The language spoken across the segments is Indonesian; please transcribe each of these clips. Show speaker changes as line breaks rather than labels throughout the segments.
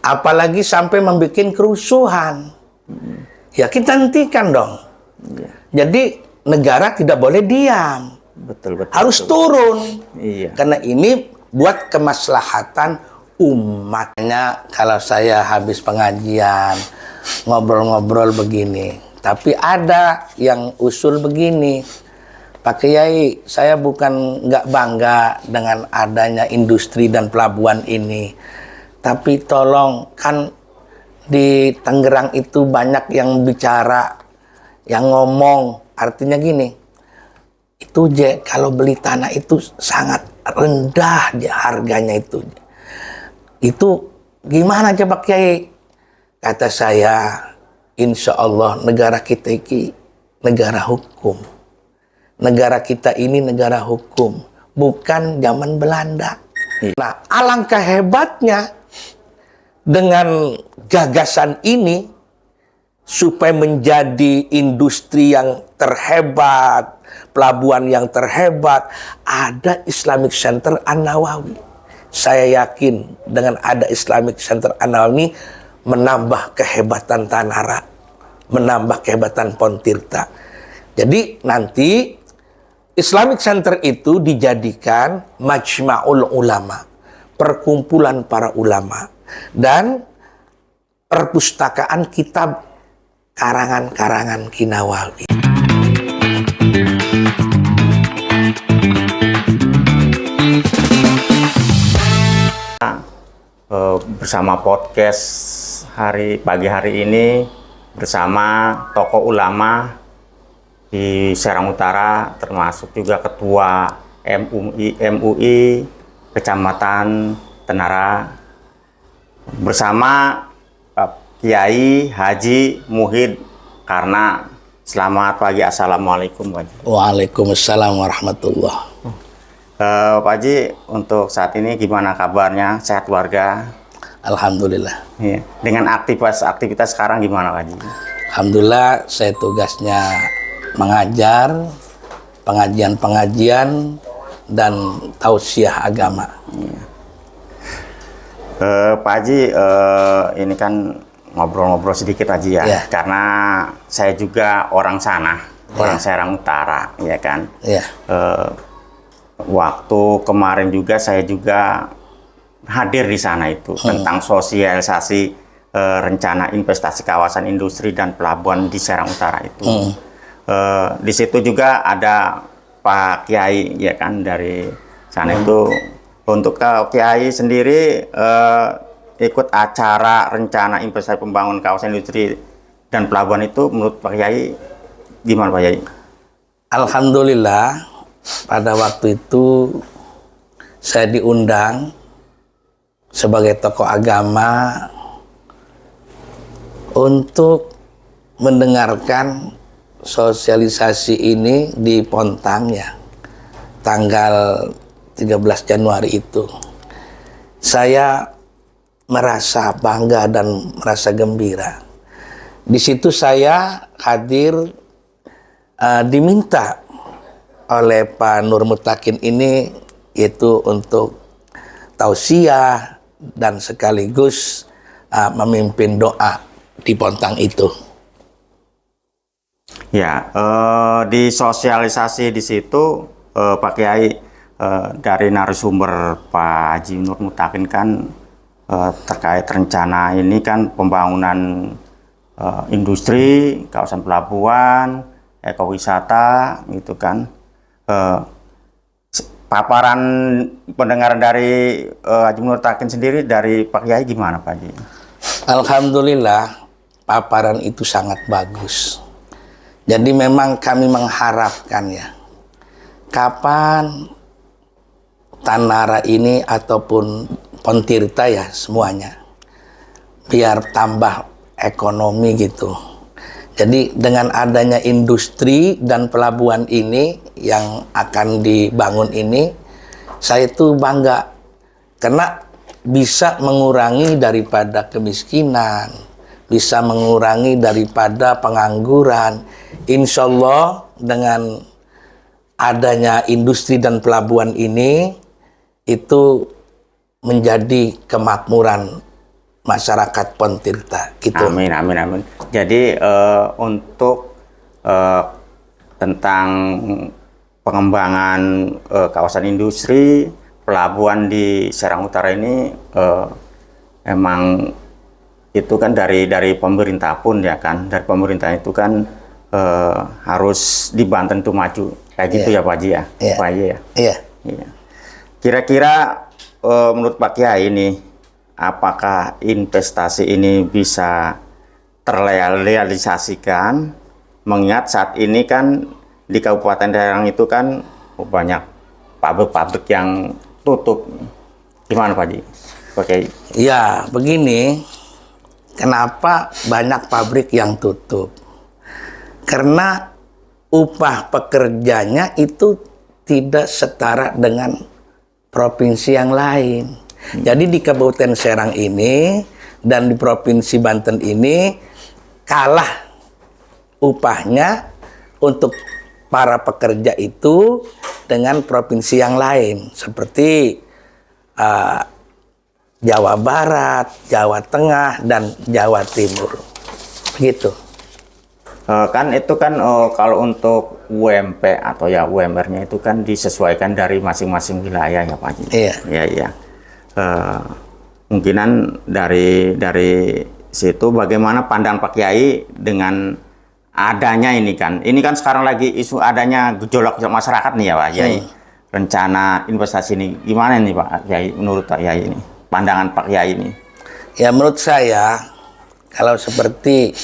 apalagi sampai membuat kerusuhan. Ya kita hentikan dong. Jadi negara tidak boleh diam.
Betul.
Harus turun.
Iya.
Karena ini buat kemaslahatan umatnya. Kalau saya habis pengajian, ngobrol-ngobrol begini. Tapi ada yang usul begini. Pak Kiai, saya bukan nggak bangga dengan adanya industri dan pelabuhan ini. Tapi tolong, kan di Tangerang itu banyak yang bicara, yang ngomong. Artinya gini, itu kalau beli tanah itu sangat rendah harganya itu. Itu gimana coba Pak Kiai? Kata saya, insya Allah negara kita ini negara hukum. Negara kita ini negara hukum, bukan zaman Belanda. Nah, alangkah hebatnya dengan gagasan ini supaya menjadi industri yang terhebat, pelabuhan yang terhebat, ada Islamic Center An-Nawawi. Saya yakin dengan ada Islamic Center An-Nawawi menambah kehebatan Tanara, menambah kehebatan Pontirta. Jadi nanti Islamic Center itu dijadikan Majma'ul Ulama, perkumpulan para ulama, dan perpustakaan kitab karangan-karangan Ki Nawawi.
Bersama podcast pagi hari ini bersama tokoh ulama di Serang Utara, termasuk juga ketua MUI Kecamatan Tenara, bersama Kiai Haji Muhid Karna. Selamat pagi, assalamualaikum Pak Haji.
Waalaikumsalam warahmatullah.
Pak Haji, untuk saat ini gimana kabarnya? Sehat keluarga?
Alhamdulillah.
Iya. Dengan aktivitas sekarang gimana Pak Haji?
Alhamdulillah, saya tugasnya mengajar, pengajian-pengajian, dan tausiah agama.
Iya. Pak Haji, ini kan ngobrol-ngobrol sedikit aja ya, karena saya juga orang sana, orang Serang Utara, ya kan. Waktu kemarin juga saya juga hadir di sana itu tentang sosialisasi rencana investasi kawasan industri dan pelabuhan di Serang Utara itu. Di situ juga ada Pak Kiai, ya kan, dari sana itu. Untuk Kiai sendiri ikut acara rencana investasi pembangunan kawasan industri dan pelabuhan itu, menurut Pak Kiai gimana Pak Kiai?
Alhamdulillah, pada waktu itu saya diundang sebagai tokoh agama untuk mendengarkan sosialisasi ini di Pontang, ya, tanggal 13 Januari itu. Saya merasa bangga dan merasa gembira. Di situ saya hadir, diminta oleh Pak Nur Mutakin ini, yaitu untuk tausiah dan sekaligus memimpin doa di Pontang itu.
Ya, di sosialisasi di situ Pak Kiai, dari narasumber Pak Haji Nur Mutakin kan terkait rencana ini kan pembangunan industri, kawasan pelabuhan, ekowisata gitu kan. Paparan pendengaran dari Haji Nur Mutakin sendiri dari Pak Kiai gimana Pak Haji?
Alhamdulillah, paparan itu sangat bagus. Jadi memang kami mengharapkan, ya, kapan Tanara ini ataupun Pontirta, ya, semuanya biar tambah ekonomi gitu. Jadi dengan adanya industri dan pelabuhan ini yang akan dibangun ini, saya itu bangga karena bisa mengurangi daripada kemiskinan, bisa mengurangi daripada pengangguran. Insya Allah dengan adanya industri dan pelabuhan ini, itu menjadi kemakmuran masyarakat Pontirta. Gitu.
Amin, amin, amin. Jadi untuk tentang pengembangan kawasan industri, pelabuhan di Serang Utara ini emang itu kan dari pemerintah pun ya kan, dari pemerintah itu kan harus dibantu untuk maju kayak gitu ya Pak Haji ya, Pak Haji ya. Iya. Kira-kira menurut Pak Kiai ini, apakah investasi ini bisa terrealisasikan? Mengingat saat ini kan di Kabupaten Serang itu kan banyak pabrik-pabrik yang tutup. Gimana Pak Haji? Oke.
Ya, begini. Kenapa banyak pabrik yang tutup? Karena upah pekerjanya itu tidak setara dengan provinsi yang lain. Jadi di Kabupaten Serang ini dan di Provinsi Banten ini kalah upahnya untuk para pekerja itu dengan provinsi yang lain seperti Jawa Barat, Jawa Tengah, dan Jawa Timur. Begitu.
Kan itu kan kalau untuk UMP atau ya UMR-nya itu kan disesuaikan dari masing-masing wilayah ya Pak Haji.
Iya.
Iya, iya. Mungkinan dari situ bagaimana pandang Pak Kiai dengan adanya ini kan. Ini kan sekarang lagi isu adanya gejolak masyarakat nih ya Pak Kiai. Rencana investasi ini gimana nih Pak Kiai menurut Pak Kiai ini? Pandangan Pak Kiai ini?
Ya menurut saya kalau seperti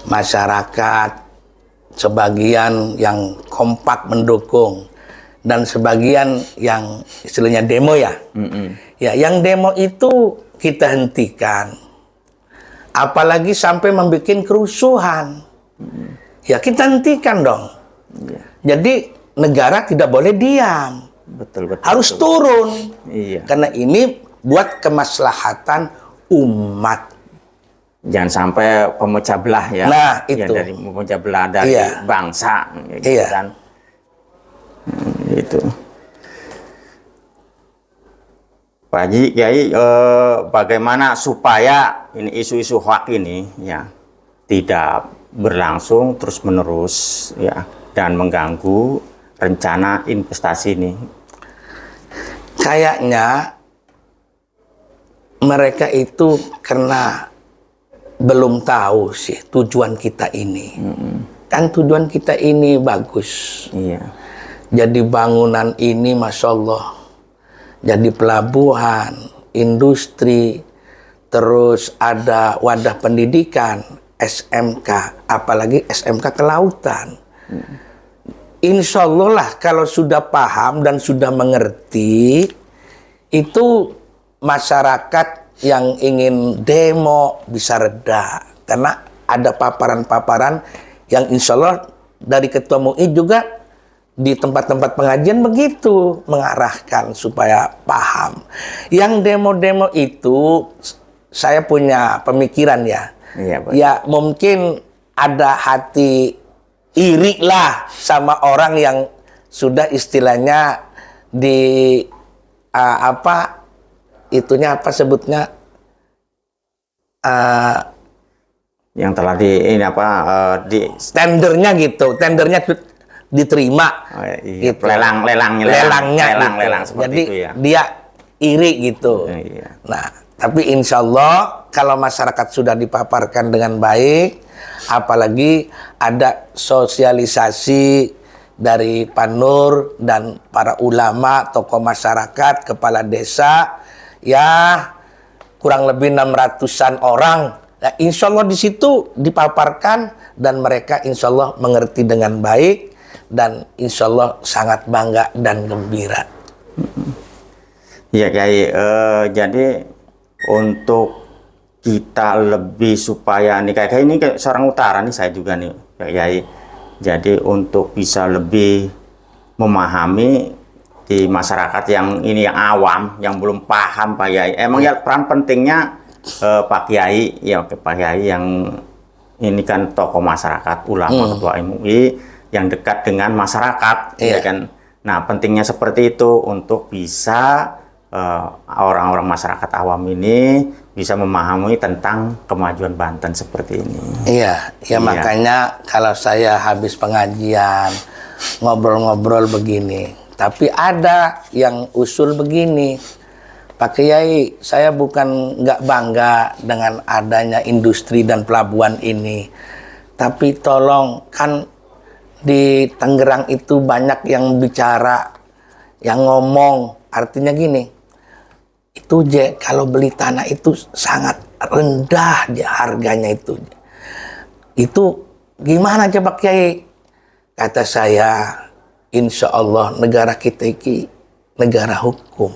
masyarakat sebagian yang kompak mendukung dan sebagian yang istilahnya demo ya. Ya yang demo itu kita hentikan. Apalagi sampai membuat kerusuhan. Ya kita hentikan dong. Jadi negara tidak boleh diam.
Betul,
harus
betul.
Turun.
Iya.
Karena ini buat kemaslahatan umat.
Jangan sampai pemecah belah ya.
Nah, itu.
Ya, dari pemecah belah dari bangsa. Gitu
Iya.
Kan. Itu. Pak Haji, Kiai, bagaimana supaya ini isu-isu hoax ini ya tidak berlangsung terus-menerus ya dan mengganggu rencana investasi ini?
Kayaknya mereka itu karena belum tahu sih tujuan kita ini. Kan tujuan kita ini bagus.
Iya.
Jadi bangunan ini Masya Allah. Jadi pelabuhan, industri, terus ada wadah pendidikan, SMK, apalagi SMK kelautan. Insya Allah lah kalau sudah paham dan sudah mengerti, itu masyarakat yang ingin demo bisa reda. Karena ada paparan-paparan yang insya Allah dari Ketua MUI juga di tempat-tempat pengajian begitu mengarahkan supaya paham. Yang demo-demo itu saya punya pemikiran ya.
Iya, Pak.
Ya mungkin ada hati iri lah sama orang yang sudah istilahnya di apa itunya apa sebutnya
yang telah di ini apa di
tendernya gitu, tendernya diterima,
gitu. Lelangnya
gitu. Jadi
itu ya.
dia iri gitu.
Iya.
Nah, tapi insya Allah kalau masyarakat sudah dipaparkan dengan baik, apalagi ada sosialisasi dari Pak Nur dan para ulama, tokoh masyarakat, kepala desa, ya kurang lebih 600-an orang. Nah, insya Allah di situ dipaparkan dan mereka insya Allah mengerti dengan baik dan insya Allah sangat bangga dan gembira.
Iya Kiai, jadi untuk kita lebih supaya nih kayak ini kayak Serang Utara nih saya juga nih Kiai. Jadi untuk bisa lebih memahami di masyarakat yang ini yang awam, yang belum paham Pak Kiai. Emang ya peran pentingnya Pak Kiai, ya Pak Kiai yang ini kan tokoh masyarakat, ulama, ketua MUI yang dekat dengan masyarakat, ya kan. Nah pentingnya seperti itu untuk bisa orang-orang masyarakat awam ini bisa memahami tentang kemajuan Banten seperti ini.
Iya, ya makanya kalau saya habis pengajian ngobrol-ngobrol begini, tapi ada yang usul begini, Pak Kiai, saya bukan nggak bangga dengan adanya industri dan pelabuhan ini, tapi tolong, kan di Tangerang itu banyak yang bicara, yang ngomong, artinya gini, itu kalau beli tanah itu sangat rendah harganya itu gimana coba Kiai? Kata saya, insya Allah negara kita ini negara hukum,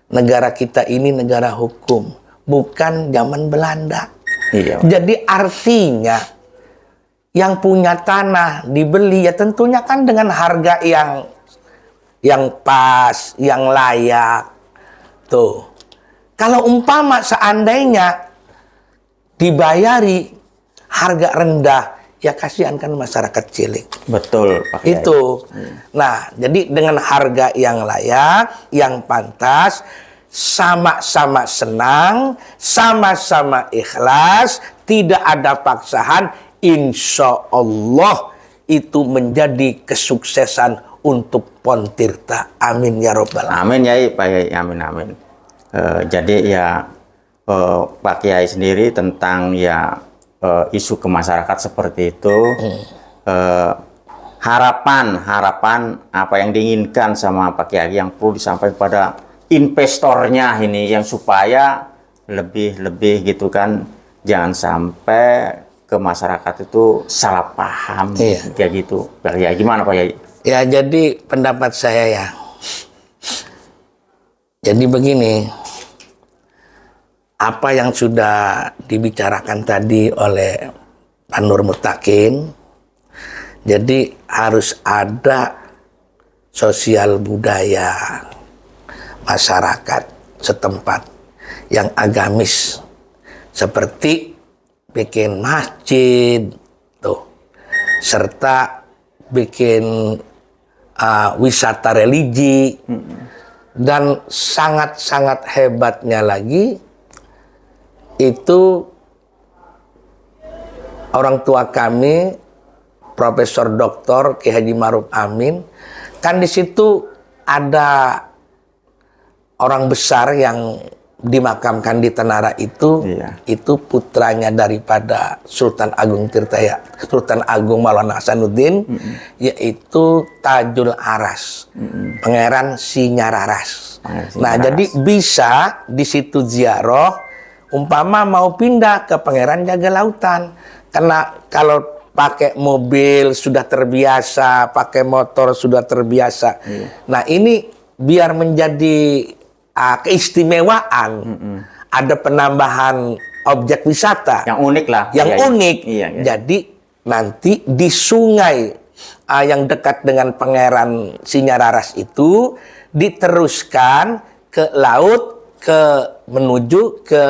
negara kita ini negara hukum, bukan zaman Belanda.
Iya.
Jadi artinya yang punya tanah dibeli ya tentunya kan dengan harga yang pas, yang layak. Tuh, kalau umpama seandainya dibayari harga rendah, ya kasihan kan masyarakat cilik.
Betul, Pak Kiai.
Itu. Nah, jadi dengan harga yang layak, yang pantas, sama-sama senang, sama-sama ikhlas, tidak ada paksaan, insya Allah itu menjadi kesuksesan untuk Pontirta. Amin ya robbal alamin.
Amin ya Pak Kiai, amin amin. Jadi ya Pak Kiai sendiri tentang ya isu ke masyarakat seperti itu, harapan apa yang diinginkan sama Pak Kiai yang perlu disampaikan pada investornya ini, yang supaya lebih gitu kan, jangan sampai ke masyarakat itu salah paham.
Iya.
Kayak gitu. Pak Kiai, gimana Pak Kiai?
Ya, jadi pendapat saya ya. Jadi begini, apa yang sudah dibicarakan tadi oleh Pak Nur Mutakin, jadi harus ada sosial budaya masyarakat setempat yang agamis, seperti bikin masjid, tuh, serta bikin wisata religi, dan sangat-sangat hebatnya lagi itu orang tua kami, Profesor Dr. Ki Haji Ma'ruf Amin, kan di situ ada orang besar yang dimakamkan di Tenara itu, itu putranya daripada Sultan Agung Tirtaya, Sultan Agung Maulana Hasanuddin, yaitu Tajul Aras, Pangeran Sinyararas. Nah, jadi bisa di situ ziarah, umpama mau pindah ke Pangeran Jaga Lautan, karena kalau pakai mobil sudah terbiasa, pakai motor sudah terbiasa. Nah, ini biar menjadi keistimewaan, ada penambahan objek wisata
yang unik lah,
yang unik.
Iya.
Jadi nanti di sungai yang dekat dengan Pangeran Sinyararas itu diteruskan ke laut, menuju ke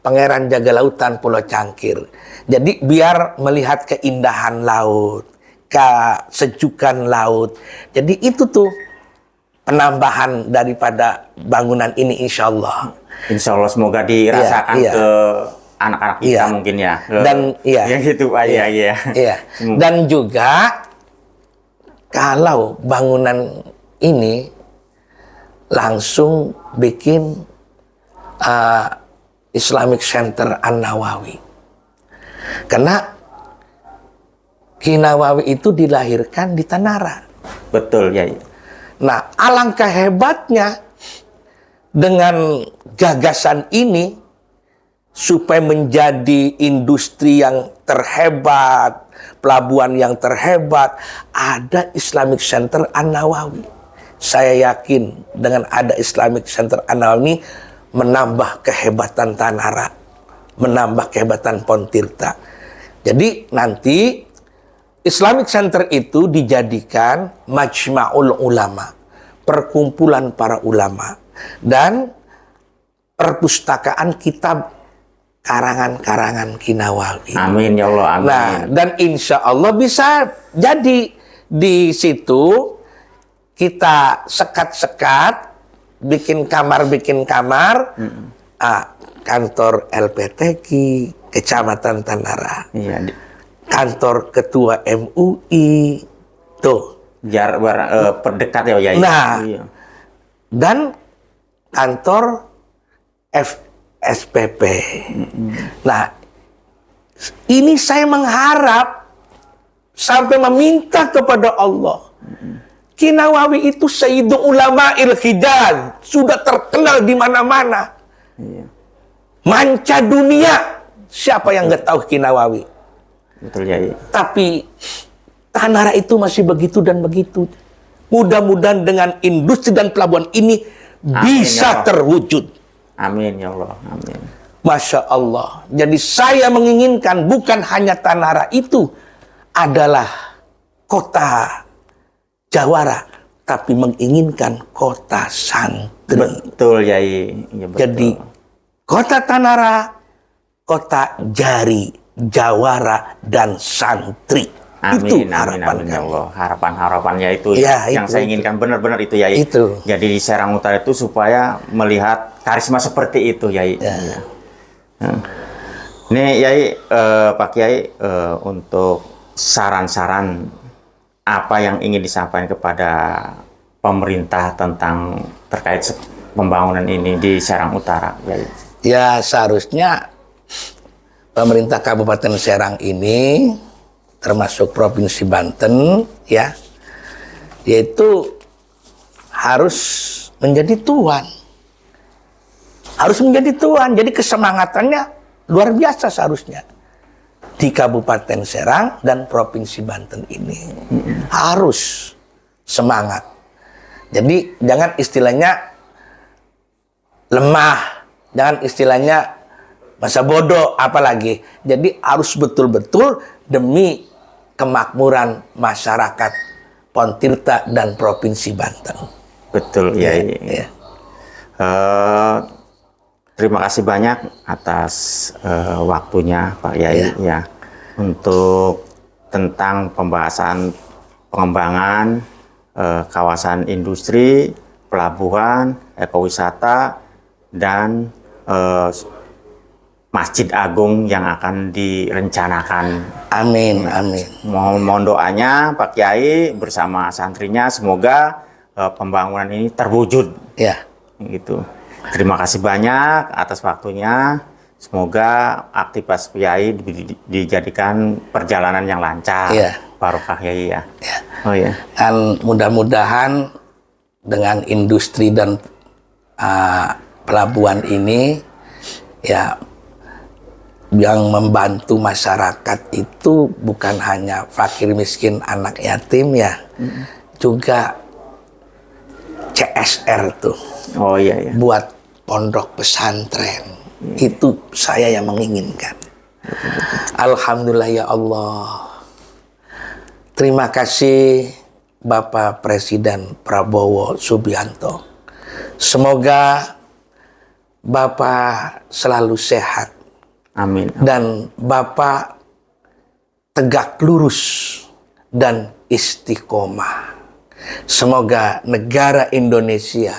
Pangeran Jaga Lautan Pulau Cangkir. Jadi biar melihat keindahan laut, kesejukan laut. Jadi itu tuh penambahan daripada bangunan ini, insya Allah.
Insya Allah, semoga dirasakan ke anak-anak kita mungkin ya.
Dan
yang gitu Pak. Iya.
Dan juga kalau bangunan ini langsung bikin Islamic Center An-Nawawi, karena Ki Nawawi itu dilahirkan di Tenara.
Betul ya.
Nah, alangkah hebatnya dengan gagasan ini supaya menjadi industri yang terhebat, pelabuhan yang terhebat, ada Islamic Center An-Nawawi. Saya yakin dengan ada Islamic Center An-Nawawi menambah kehebatan Tanara, menambah kehebatan Pontirta. Jadi nanti Islamic Center itu dijadikan Majma'ul Ulama, perkumpulan para ulama, dan perpustakaan kitab karangan-karangan Ki Nawawi.
Amin ya Allah, amin.
Nah, dan insya Allah bisa jadi di situ kita sekat-sekat bikin kamar, kantor LPTK, Kecamatan Tanara,
Iya.
kantor Ketua MUI, tuh.
Perdekat ya Yai.
Nah,
Iya.
dan kantor SPP. Nah, ini saya mengharap sampai meminta kepada Allah. Ki Nawawi itu Sayyidul Ulama'il Hijaz, sudah terkenal di mana-mana.
Iya.
Manca dunia. Siapa yang nggak tahu Ki Nawawi?
Betul Yai.
Tapi Tanara itu masih begitu dan begitu. Mudah-mudahan dengan industri dan pelabuhan ini bisa terwujud.
Amin ya Allah. Amin.
Masya Allah. Jadi saya menginginkan bukan hanya Tanara itu adalah kota jawara, tapi menginginkan kota santri.
Betul Yai. Ya, betul.
Jadi kota Tanara, kota jari, jawara, dan santri.
Amin,
Itu
amin,
harapan
amin, ya
kami.
Allah. Harapan-harapannya itu
Ya,
yang
itu,
saya inginkan benar-benar itu Yai.
Itu.
Jadi di Serang Utara itu supaya melihat karisma seperti itu Yai.
Ya.
Iya. Ini Yai, Pak Kiai, untuk saran-saran apa yang ingin disampaikan kepada pemerintah tentang terkait pembangunan ini di Serang Utara, Yai.
Ya, seharusnya pemerintah Kabupaten Serang ini termasuk Provinsi Banten ya, yaitu harus menjadi tuan. Harus menjadi tuan. Jadi kesemangatannya luar biasa seharusnya di Kabupaten Serang dan Provinsi Banten ini. Harus semangat. Jadi jangan istilahnya lemah, jangan istilahnya masa bodoh apalagi. Jadi harus betul-betul demi kemakmuran masyarakat Pontirta dan Provinsi Banten.
Betul, Yai.
Ya.
Terima kasih banyak atas waktunya, Pak Yai, ya, untuk tentang pembahasan pengembangan kawasan industri, pelabuhan, ekowisata, dan Masjid Agung yang akan direncanakan.
Amin, amin.
Mohon doanya Pak Kiai bersama santrinya, semoga pembangunan ini terwujud.
Ya.
Gitu. Terima kasih banyak atas waktunya. Semoga aktivitas Kiai dijadikan perjalanan yang lancar.
Ya.
Barokah Kiai ya.
Ya.
Oh ya.
Dan mudah-mudahan dengan industri dan pelabuhan ini ya, yang membantu masyarakat itu bukan hanya fakir miskin anak yatim ya, juga CSR tuh.
Oh iya ya.
Buat pondok pesantren. Itu saya yang menginginkan. Alhamdulillah ya Allah. Terima kasih Bapak Presiden Prabowo Subianto. Semoga Bapak selalu sehat.
Amin.
Dan Bapak tegak lurus dan istiqomah. Semoga negara Indonesia,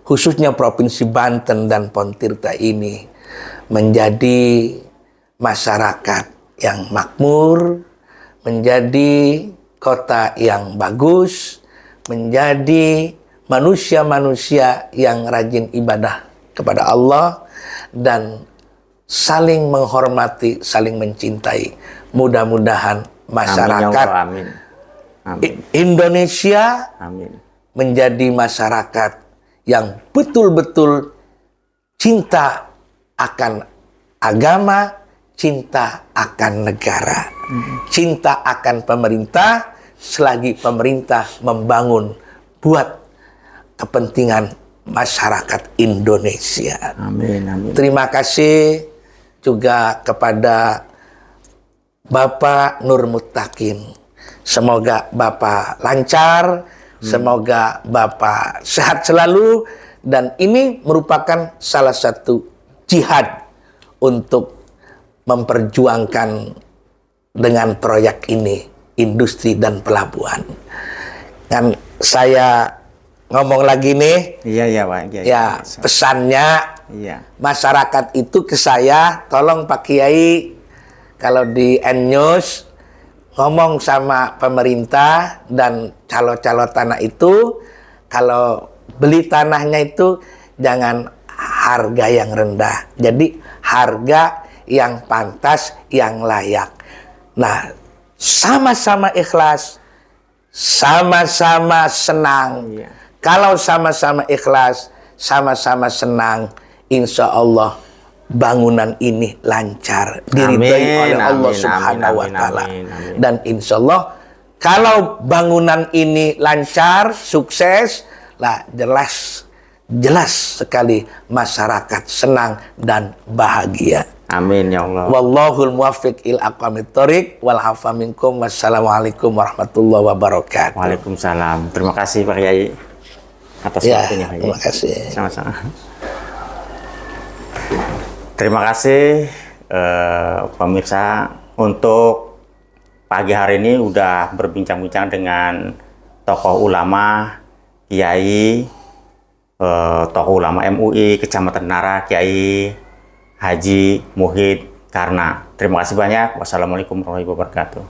khususnya Provinsi Banten dan Pontirta ini, menjadi masyarakat yang makmur, menjadi kota yang bagus, menjadi manusia-manusia yang rajin ibadah kepada Allah, dan saling menghormati, saling mencintai. Mudah-mudahan masyarakat
Amin. Amin.
Indonesia
Amin.
menjadi masyarakat yang betul-betul cinta akan agama, cinta akan negara, cinta akan pemerintah, selagi pemerintah membangun buat kepentingan masyarakat Indonesia.
Amin. Amin.
Terima kasih juga kepada Bapak Nur Muttaqin. Semoga Bapak lancar, semoga Bapak sehat selalu, dan ini merupakan salah satu jihad untuk memperjuangkan dengan proyek ini, industri dan pelabuhan. Dan saya ngomong lagi nih.
Iya, iya, Pak. Iya,
Ya, pesannya
iya.
masyarakat itu ke saya, tolong Pak Kiai, kalau di N-News ngomong sama pemerintah dan calo-calo tanah itu, kalau beli tanahnya itu jangan harga yang rendah. Jadi harga yang pantas, yang layak. Nah, sama-sama ikhlas, sama-sama senang.
Iya.
Kalau sama-sama ikhlas, sama-sama senang, insya Allah bangunan ini lancar, diridhoi oleh Allah Subhanahu wa Ta'ala.
amin.
Dan insya Allah kalau bangunan ini lancar, sukses, lah jelas sekali masyarakat senang dan bahagia.
Amin ya Allah.
Wallahul muwaffiq il aqwamit thoriq wal afa minkum. Wassalamualaikum warahmatullahi wabarakatuh.
Waalaikumsalam. Terima kasih Pak Kiai atas
Ya,
waktunya Pak Kiai.
terima kasih.
Sama-sama. Terima kasih pemirsa, untuk pagi hari ini udah berbincang-bincang dengan tokoh ulama, Kiai, tokoh ulama MUI Kecamatan Nara, Kiai Haji Muhid Karna. Terima kasih banyak. Wassalamualaikum warahmatullahi wabarakatuh.